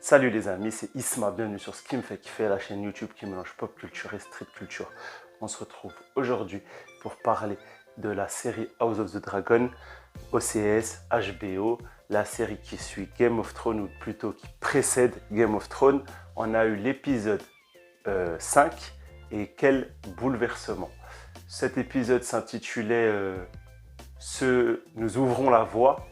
Salut les amis, c'est Isma, bienvenue sur ce qui me fait kiffer, la chaîne YouTube qui mélange pop culture et street culture. On se retrouve aujourd'hui pour parler de la série House of the Dragon, OCS, HBO, la série qui suit Game of Thrones, ou plutôt qui précède Game of Thrones. On a eu l'épisode 5 et quel bouleversement. Cet épisode s'intitulait Nous ouvrons la voie,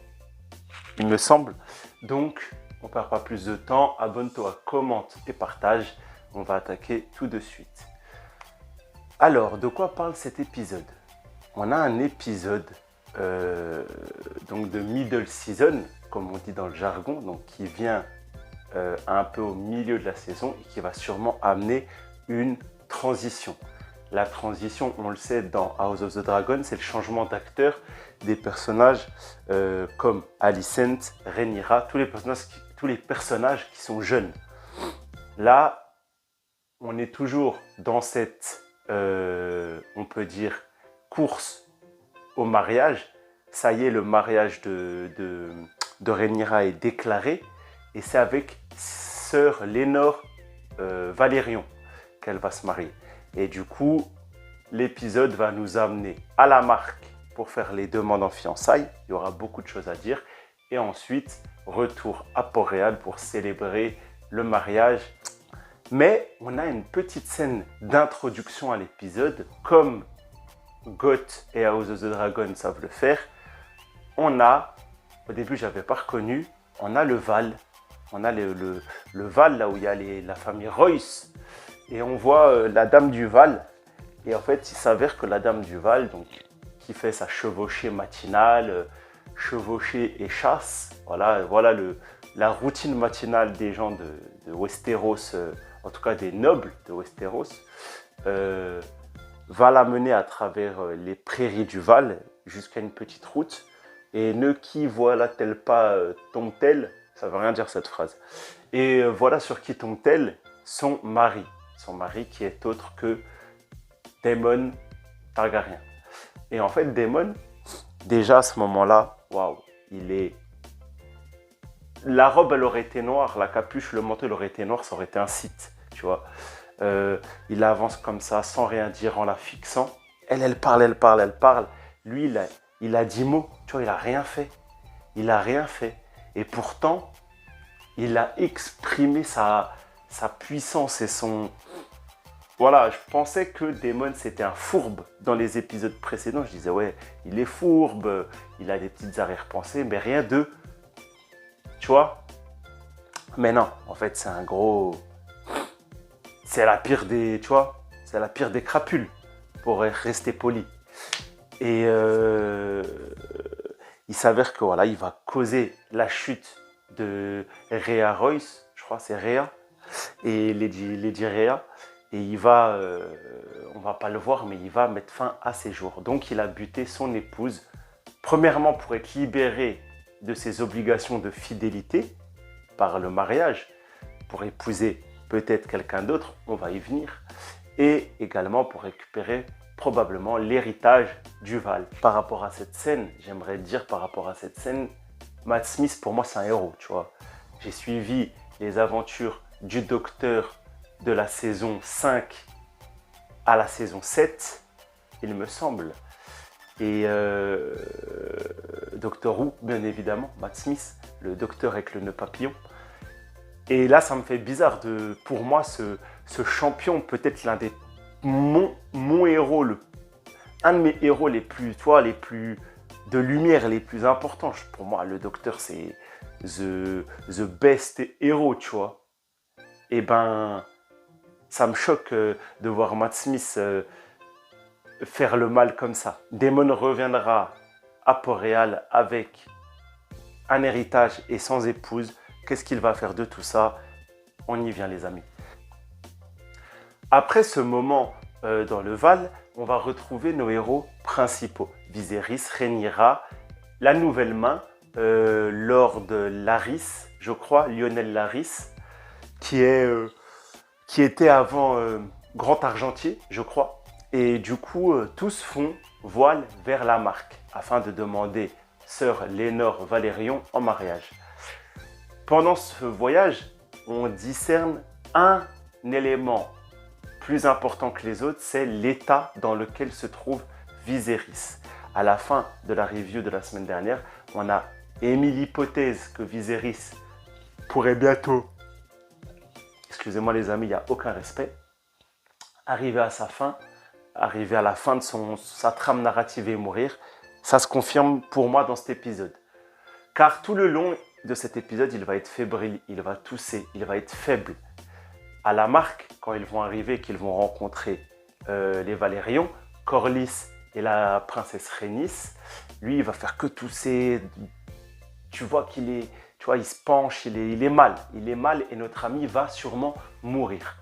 il me semble. Donc, on ne perd pas plus de temps. Abonne-toi, commente et partage. On va attaquer tout de suite. Alors, de quoi parle cet épisode? On a un épisode donc de middle season, comme on dit dans le jargon, donc qui vient un peu au milieu de la saison et qui va sûrement amener une transition. La transition, on le sait, dans House of the Dragon, c'est le changement d'acteur des personnages comme Alicent, Rhaenyra, tous les personnages qui sont jeunes. Là, on est toujours dans cette, on peut dire, course au mariage. Ça y est, le mariage de Rhaenyra est déclaré et c'est avec sœur Laenor Valerion qu'elle va se marier. Et du coup, l'épisode va nous amener à la marque pour faire les demandes en fiançailles. Il y aura beaucoup de choses à dire. Et ensuite, retour à Port-Réal pour célébrer le mariage. Mais on a une petite scène d'introduction à l'épisode, comme GOT et House of the Dragon savent le faire. On a, au début je n'avais pas reconnu, on a le Val. On a le Val, là où il y a la famille Royce. Et on voit la dame du Val. Et en fait, il s'avère que la dame du Val, donc, qui fait sa chevauchée matinale, chevauchée et chasse, voilà la routine matinale des gens de Westeros, en tout cas des nobles de Westeros, va la mener à travers les prairies du Val jusqu'à une petite route. Et ne qui voilà-t-elle pas tombe-t-elle? Ça ne veut rien dire cette phrase. Et voilà sur qui tombe-t-elle? Son mari qui est autre que Daemon Targaryen. Et en fait, Daemon, déjà à ce moment-là, waouh, la robe, elle aurait été noire, la capuche, le manteau, elle aurait été noir, ça aurait été un Sith, tu vois. Il avance comme ça, sans rien dire, en la fixant. Elle parle. Lui, il a 10 mots, tu vois, il a rien fait. Et pourtant, il a exprimé sa puissance et son... Voilà, je pensais que Daemon, c'était un fourbe dans les épisodes précédents. Je disais, ouais, il est fourbe, il a des petites arrière-pensées, mais rien de... Tu vois? Mais non, en fait, c'est un gros... C'est la pire des... Tu vois? C'est la pire des crapules, pour rester poli. Et il s'avère que, voilà, il va causer la chute de Rhea Royce, je crois, c'est Rhea, et Lady Rhea. Et il va, on ne va pas le voir, mais il va mettre fin à ses jours. Donc il a buté son épouse, premièrement pour être libéré de ses obligations de fidélité par le mariage, pour épouser peut-être quelqu'un d'autre, on va y venir, et également pour récupérer probablement l'héritage du Val. Par rapport à cette scène, j'aimerais dire Matt Smith, pour moi, c'est un héros, tu vois. J'ai suivi les aventures du docteur de la saison 5 à la saison 7, il me semble. Et Doctor Who, bien évidemment, Matt Smith, le docteur avec le nœud papillon. Et là, ça me fait bizarre pour moi, ce champion, peut-être l'un des mon héros, un de mes héros les plus, les plus de lumière, les plus importants. Pour moi, le docteur, c'est the best héros, tu vois. Et ben, ça me choque de voir Matt Smith faire le mal comme ça. Daemon reviendra à Port-Réal avec un héritage et sans épouse. Qu'est-ce qu'il va faire de tout ça? On y vient, les amis. Après ce moment dans le Val, on va retrouver nos héros principaux. Viserys, Rhaenyra, la nouvelle main, Lord Larys, je crois, Lionel Larys, qui était avant Grand Argentier, je crois. Et du coup, tous font voile vers la marque afin de demander sœur Laenor Valerion en mariage. Pendant ce voyage, on discerne un élément plus important que les autres, c'est l'état dans lequel se trouve Viserys. À la fin de la review de la semaine dernière, on a émis l'hypothèse que Viserys pourrait bientôt, excusez-moi les amis, il n'y a aucun respect, arriver à sa fin, arriver à la fin de sa trame narrative et mourir. Ça se confirme pour moi dans cet épisode. Car tout le long de cet épisode, il va être fébrile, il va tousser, il va être faible. À la marque, quand ils vont arriver, qu'ils vont rencontrer les Valérions, Corlys et la princesse Rhaenys, lui, il va faire que tousser. Tu vois il se penche, il est mal et notre ami va sûrement mourir.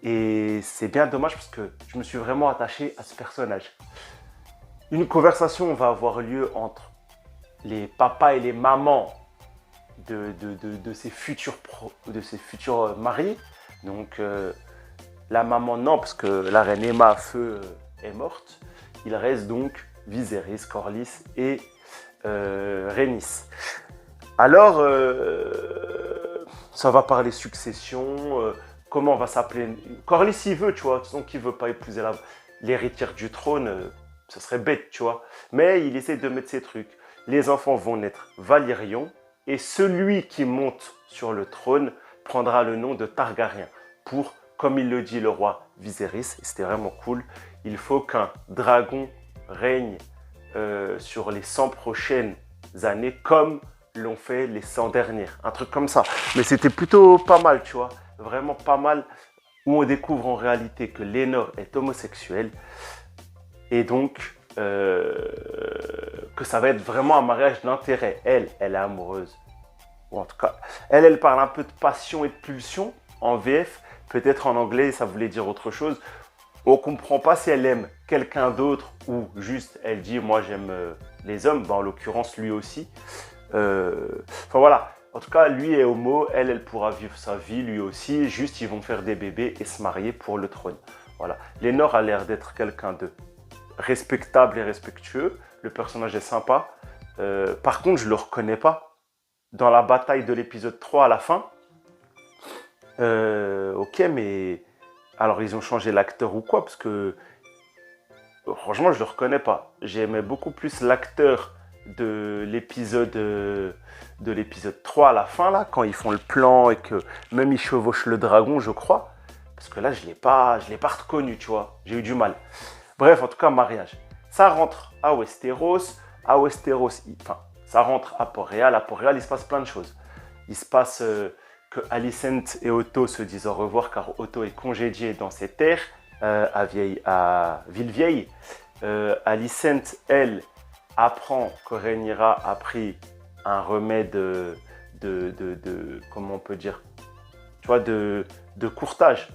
Et c'est bien dommage parce que je me suis vraiment attaché à ce personnage. Une conversation va avoir lieu entre les papas et les mamans de ses futurs maris. Donc la maman non, parce que la reine Aemma à feu est morte. Il reste donc Viserys, Corlys et Rhaenys. Alors ça va parler succession, comment on va s'appeler. Corlys il veut, tu vois, donc il veut pas épouser l'héritière du trône, ce serait bête, tu vois. Mais il essaie de mettre ses trucs. Les enfants vont naître Valérion et celui qui monte sur le trône prendra le nom de Targaryen pour, comme il le dit le roi Viserys, et c'était vraiment cool, il faut qu'un dragon règne sur les 100 prochaines années comme l'ont fait les 100 dernières, un truc comme ça. Mais c'était plutôt pas mal, tu vois, vraiment pas mal, où on découvre en réalité que Laenor est homosexuelle et donc que ça va être vraiment un mariage d'intérêt. Elle est amoureuse, ou en tout cas, elle parle un peu de passion et de pulsion en VF, peut-être en anglais ça voulait dire autre chose. On ne comprend pas si elle aime quelqu'un d'autre ou juste elle dit moi j'aime les hommes, en l'occurrence lui aussi. Enfin voilà, en tout cas lui est homo, elle pourra vivre sa vie lui aussi, juste ils vont faire des bébés et se marier pour le trône. Voilà, Laenor a l'air d'être quelqu'un de respectable et respectueux, le personnage est sympa. Par contre je ne le reconnais pas dans la bataille de l'épisode 3 à la fin. Ok, mais alors ils ont changé l'acteur ou quoi, parce que franchement je le reconnais pas. J'aimais beaucoup plus l'acteur de l'épisode 3 à la fin là, quand ils font le plan et que même ils chevauchent le dragon, je crois, parce que là je l'ai pas reconnu, tu vois, j'ai eu du mal. Bref, en tout cas mariage. Ça rentre à Westeros, ça rentre à Port-Réal. À Port-Réal il se passe plein de choses. Il se passe que Alicent et Otto se disent au revoir car Otto est congédié dans ses terres à Villevieille. Alicent, elle, apprend que Rhaenyra a pris un remède comment on peut dire, tu vois, de courtage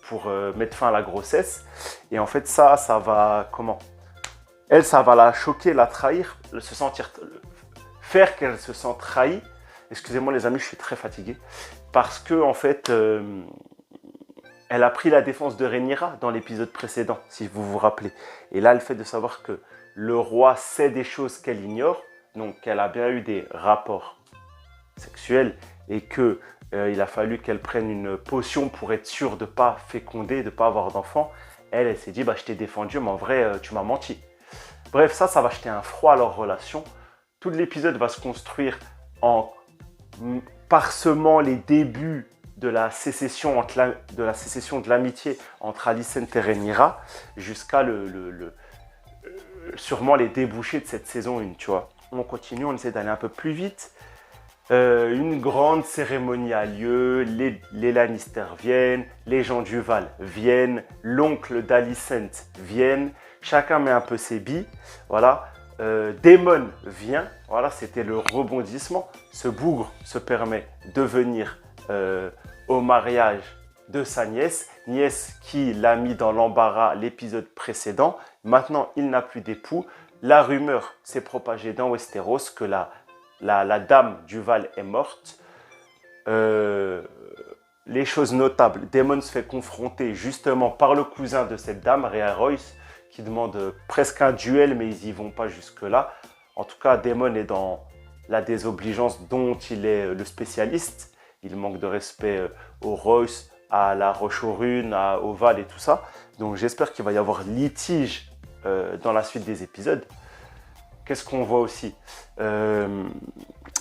pour mettre fin à la grossesse. Et en fait ça va comment, elle, ça va la choquer, la trahir, faire qu'elle se sente trahie. Excusez-moi les amis, je suis très fatigué. Parce que en fait, elle a pris la défense de Rhaenyra dans l'épisode précédent, si vous vous rappelez. Et là, le fait de savoir que le roi sait des choses qu'elle ignore, donc qu'elle a bien eu des rapports sexuels et que il a fallu qu'elle prenne une potion pour être sûre de ne pas féconder, de ne pas avoir d'enfant, elle s'est dit, bah, je t'ai défendu, mais en vrai, tu m'as menti. Bref, ça va jeter un froid à leur relation. Tout l'épisode va se construire en parsemant les débuts de la sécession de l'amitié entre Alicent et Rhaenyra jusqu'à sûrement les débouchés de cette saison 1, tu vois. On continue, on essaie d'aller un peu plus vite. Une grande cérémonie a lieu, les Lannister viennent, les gens du Val viennent, l'oncle d'Alicent viennent, chacun met un peu ses billes, voilà. Daemon vient, voilà, c'était le rebondissement. Ce bougre se permet de venir au mariage de sa nièce qui l'a mis dans l'embarras l'épisode précédent. Maintenant, il n'a plus d'époux. La rumeur s'est propagée dans Westeros que la dame du Val est morte. Les choses notables, Daemon se fait confronter justement par le cousin de cette dame, Rhea Royce, qui demande presque un duel, mais ils n'y vont pas jusque-là. En tout cas, Daemon est dans la désobligeance dont il est le spécialiste. il manque de respect au Royce, à la Roche-aux-Runes, à Oval et tout ça. Donc j'espère qu'il va y avoir litige dans la suite des épisodes. Qu'est-ce qu'on voit aussi?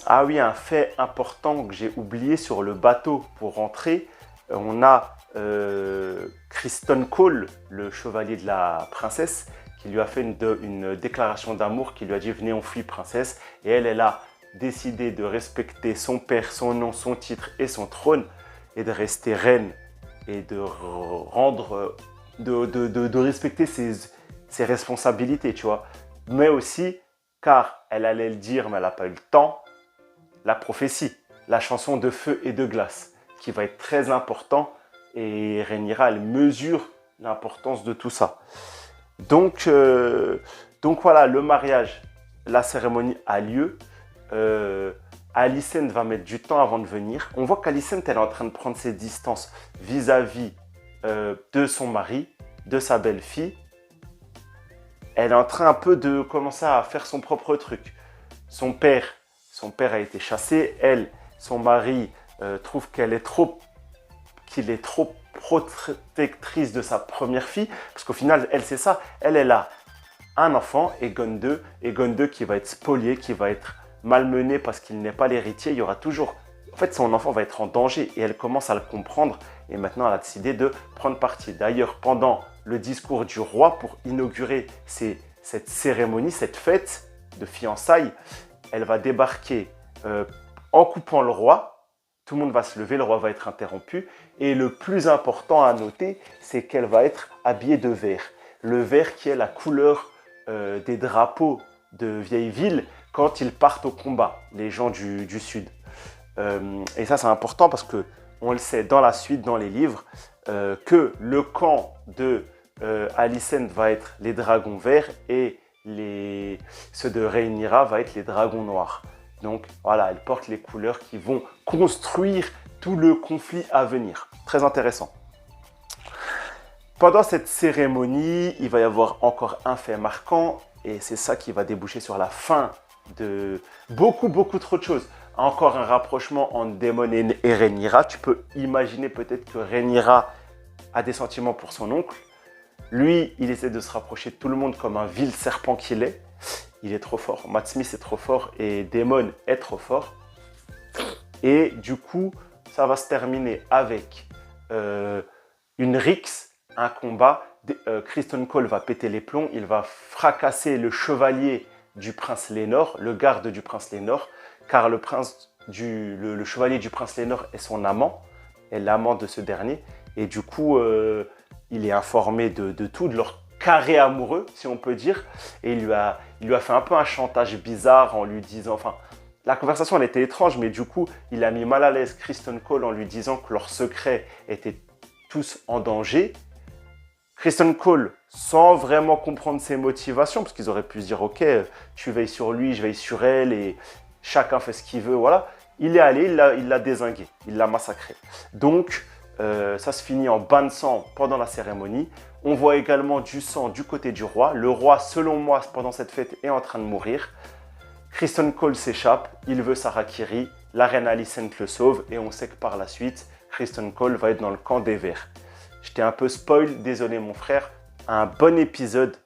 Ah oui, un fait important que j'ai oublié sur le bateau pour rentrer. On a Criston Cole, le chevalier de la princesse, qui lui a fait une déclaration d'amour, qui lui a dit « Venez, on fuit, princesse ». Et elle a décidé de respecter son père, son nom, son titre et son trône, et de rester reine, et de rendre, de respecter ses responsabilités, tu vois. Mais aussi, car elle allait le dire, mais elle n'a pas eu le temps, la prophétie, la chanson de feu et de glace, qui va être très important, et Rhaenyra, elle mesure l'importance de tout ça. Donc voilà, le mariage, la cérémonie a lieu. Alicent va mettre du temps avant de venir. On voit qu'Alicent, elle est en train de prendre ses distances vis-à-vis de son mari, de sa belle-fille. Elle est en train un peu de commencer à faire son propre truc. Son père a été chassé. Elle, son mari, trouve qu'il est trop protectrice de sa première fille. Parce qu'au final, elle, c'est ça. Elle a un enfant, Aegon II. Aegon II qui va être spolié, qui va être malmené parce qu'il n'est pas l'héritier. Il y aura toujours... En fait, son enfant va être en danger et elle commence à le comprendre. Et maintenant, elle a décidé de prendre parti. D'ailleurs, pendant le discours du roi pour inaugurer cette cérémonie, cette fête de fiançailles, elle va débarquer en coupant le roi. Tout le monde va se lever, le roi va être interrompu. Et le plus important à noter, c'est qu'elle va être habillée de vert. Le vert qui est la couleur des drapeaux de vieilles villes quand ils partent au combat, les gens du Sud. Et ça, c'est important parce qu'on le sait dans la suite, dans les livres, que le camp de Alicent va être les dragons verts et ceux de Rhaenyra va être les dragons noirs. Donc voilà, elle porte les couleurs qui vont construire tout le conflit à venir. Très intéressant. Pendant cette cérémonie, il va y avoir encore un fait marquant et c'est ça qui va déboucher sur la fin de beaucoup trop de choses. Encore un rapprochement entre Daemon et Rhaenyra. Tu peux imaginer peut-être que Rhaenyra a des sentiments pour son oncle. Lui, il essaie de se rapprocher de tout le monde comme un vil serpent qu'il est. Il est trop fort. Matt Smith est trop fort et Daemon est trop fort. Et du coup, ça va se terminer avec une rixe, un combat. Criston Cole va péter les plombs. Il va fracasser le chevalier du prince Lénor, le garde du prince Lénor, car le chevalier du prince Lénor est son amant, est l'amant de ce dernier. Et du coup, il est informé de tout, de leur carré amoureux, si on peut dire. Et il lui a fait un peu un chantage bizarre en lui disant... Enfin, la conversation, elle était étrange, mais du coup, il a mis mal à l'aise Criston Cole en lui disant que leurs secrets étaient tous en danger. Criston Cole, sans vraiment comprendre ses motivations, parce qu'ils auraient pu se dire « Ok, tu veilles sur lui, je veille sur elle, et chacun fait ce qu'il veut. » Voilà. Il est allé, il l'a dézingué, il l'a massacré. Donc, ça se finit en bain de sang pendant la cérémonie. On voit également du sang du côté du roi. Le roi, selon moi, pendant cette fête, est en train de mourir. Criston Cole s'échappe, il veut sa Harakiri. La reine Alicent le sauve et on sait que par la suite, Criston Cole va être dans le camp des Verts. J'étais un peu spoil, désolé mon frère. Un bon épisode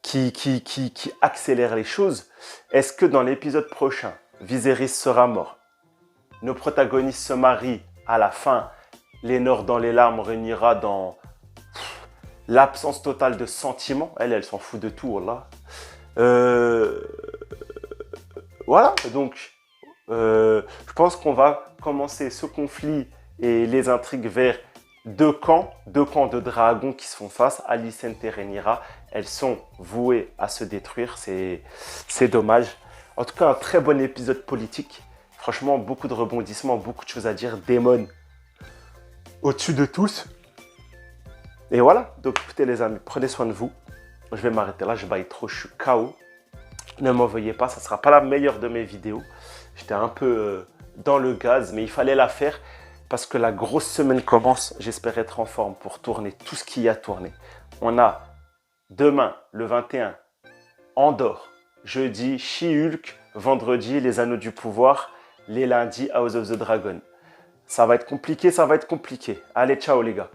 qui accélère les choses. Est-ce que dans l'épisode prochain, Viserys sera mort? Nos protagonistes se marient à la fin. Lénore dans les larmes, Rhaenyra dans l'absence totale de sentiments. Elle s'en fout de tout, là. Voilà, donc je pense qu'on va commencer ce conflit et les intrigues vers deux camps de dragons qui se font face. Alicent et Rhaenyra, elles sont vouées à se détruire, c'est dommage. En tout cas, un très bon épisode politique. Franchement, beaucoup de rebondissements, beaucoup de choses à dire. Daemon au-dessus de tous. Et voilà, donc écoutez les amis, prenez soin de vous. Je vais m'arrêter là, je baille trop, je suis KO. Ne m'en veuillez pas, ça ne sera pas la meilleure de mes vidéos. J'étais un peu dans le gaz, mais il fallait la faire parce que la grosse semaine commence. J'espère être en forme pour tourner tout ce qu'il y a à tourner. On a demain, le 21, Andorre. Jeudi, She-Hulk. vendredi, les Anneaux du Pouvoir, les lundis, House of the Dragon. Ça va être compliqué, ça va être compliqué. Allez, ciao les gars.